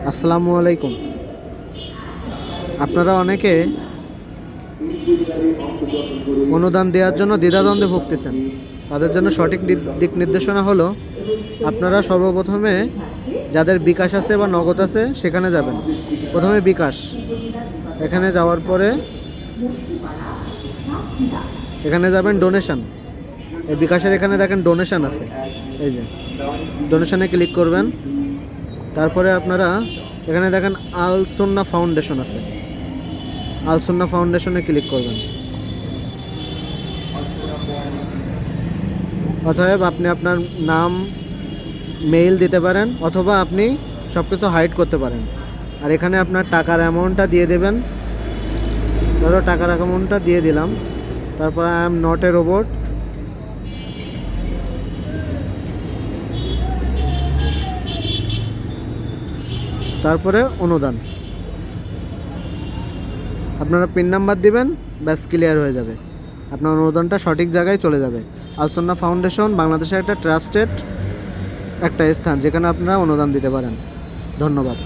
আসসালামু আলাইকুম। আপনারা অনেকে অনুদান দেওয়ার জন্য দ্বিধাদ্বন্দ্বে ভুগতেছেন। তাদের জন্য সঠিক দিক নির্দেশনা হলো, আপনারা সর্বপ্রথমে যাদের বিকাশ আছে বা নগদ আছে সেখানে যাবেন। প্রথমে বিকাশ, এখানে যাওয়ার পরে এখানে যাবেন ডোনেশন। এই বিকাশের এখানে দেখেন ডোনেশন আছে, এই যে ডোনেশনে ক্লিক করবেন। তারপরে আপনারা এখানে দেখেন আল সুন্নাহ ফাউন্ডেশন আছে, আল সুন্নাহ ফাউন্ডেশনে ক্লিক করবেন। অতএব আপনি আপনার নাম, মেইল দিতে পারেন, অথবা আপনি সব কিছু হাইড করতে পারেন। আর এখানে আপনার টাকার অ্যামাউন্টটা দিয়ে দেবেন। ধরো টাকার অ্যামাউন্টটা দিয়ে দিলাম। তারপর I am not a robot, তারপরে অনুদান। আপনারা পিন নাম্বার দিবেন, ব্যাস ক্লিয়ার হয়ে যাবে। আপনার অনুদানটা সঠিক জায়গায় চলে যাবে। আল সুন্নাহ ফাউন্ডেশন বাংলাদেশের একটা ট্রাস্টেড একটা স্থান, যেখানে আপনারা অনুদান দিতে পারেন। ধন্যবাদ।